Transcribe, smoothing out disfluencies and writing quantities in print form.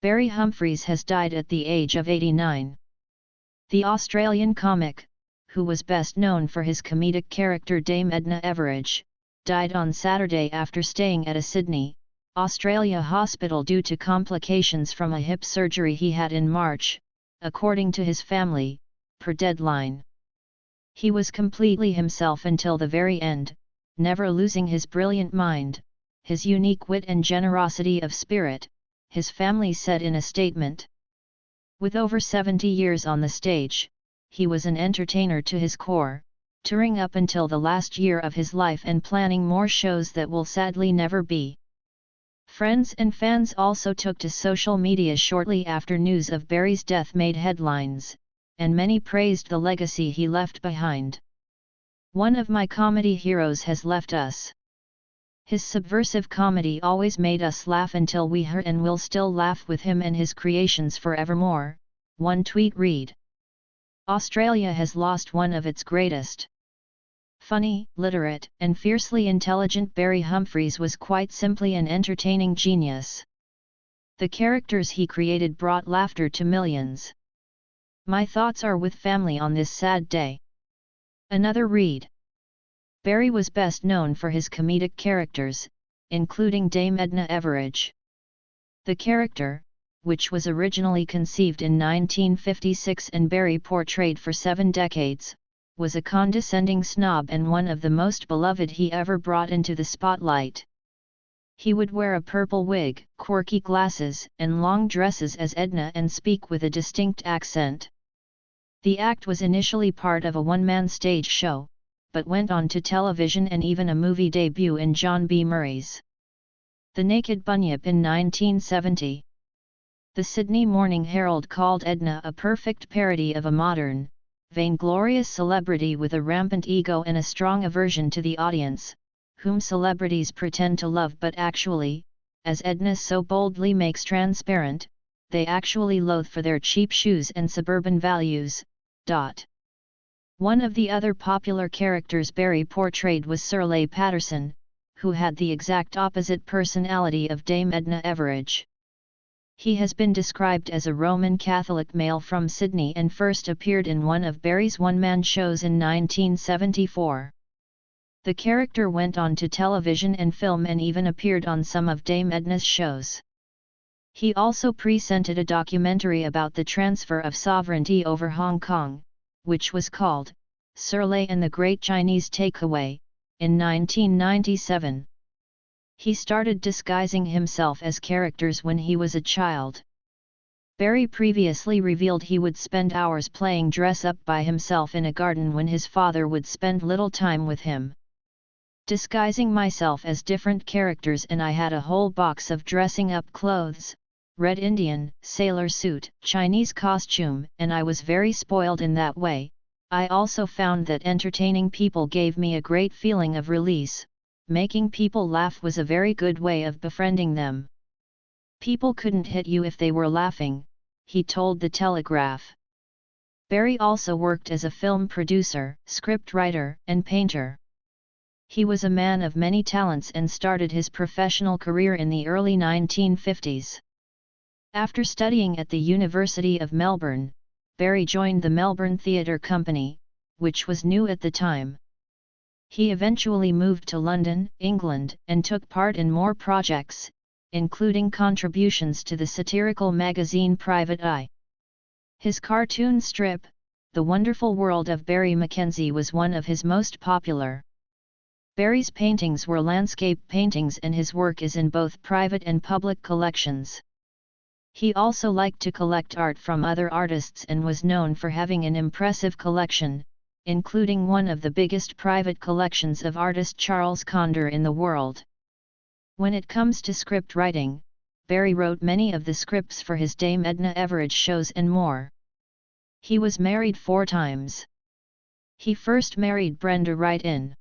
Barry Humphries has died at the age of 89. The Australian comic, who was best known for his comedic character Dame Edna Everage, died on Saturday after staying at a Sydney, Australia hospital due to complications from a hip surgery he had in March, according to his family, per Deadline. He was completely himself until the very end, never losing his brilliant mind, his unique wit and generosity of spirit, his family said in a statement. With over 70 years on the stage, he was an entertainer to his core, touring up until the last year of his life and planning more shows that will sadly never be. Friends and fans also took to social media shortly after news of Barry's death made headlines, and many praised the legacy he left behind. "One of my comedy heroes has left us. His subversive comedy always made us laugh until we hurt and will still laugh with him and his creations forevermore," one tweet read. Australia has lost one of its greatest. Funny, literate, and fiercely intelligent Barry Humphries was quite simply an entertaining genius. The characters he created brought laughter to millions. "My thoughts are with family on this sad day." Another read. Barry was best known for his comedic characters, including Dame Edna Everage. The character, which was originally conceived in 1956 and Barry portrayed for 7 decades, was a condescending snob and one of the most beloved he ever brought into the spotlight. He would wear a purple wig, quirky glasses, and long dresses as Edna and speak with a distinct accent. The act was initially part of a one-man stage show, but went on to television and even a movie debut in John B. Murray's The Naked Bunyip in 1970. The Sydney Morning Herald called Edna a perfect parody of a modern, vainglorious celebrity with a rampant ego and a strong aversion to the audience, whom celebrities pretend to love but actually, as Edna so boldly makes transparent, they actually loathe for their cheap shoes and suburban values. One of the other popular characters Barry portrayed was Sir Leigh Patterson, who had the exact opposite personality of Dame Edna Everage. He has been described as a Roman Catholic male from Sydney and first appeared in one of Barry's one-man shows in 1974. The character went on to television and film and even appeared on some of Dame Edna's shows. He also presented a documentary about the transfer of sovereignty over Hong Kong, which was called Sir Leigh and the Great Chinese Takeaway, in 1997. He started disguising himself as characters when he was a child. Barry previously revealed he would spend hours playing dress-up by himself in a garden when his father would spend little time with him. "Disguising myself as different characters, and I had a whole box of dressing-up clothes, Red Indian, sailor suit, Chinese costume, and I was very spoiled in that way. I also found that entertaining people gave me a great feeling of release. Making people laugh was a very good way of befriending them. People couldn't hit you if they were laughing," he told The Telegraph. Barry also worked as a film producer, script writer, and painter. He was a man of many talents and started his professional career in the early 1950s. After studying at the University of Melbourne, Barry joined the Melbourne Theatre Company, which was new at the time. He eventually moved to London, England, and took part in more projects, including contributions to the satirical magazine Private Eye. His cartoon strip, The Wonderful World of Barry Mackenzie, was one of his most popular. Barry's paintings were landscape paintings and his work is in both private and public collections. He also liked to collect art from other artists and was known for having an impressive collection, including one of the biggest private collections of artist Charles Condor in the world. When it comes to script writing, Barry wrote many of the scripts for his Dame Edna Everage shows and more. He was married 4 times. He first married Brenda Wright in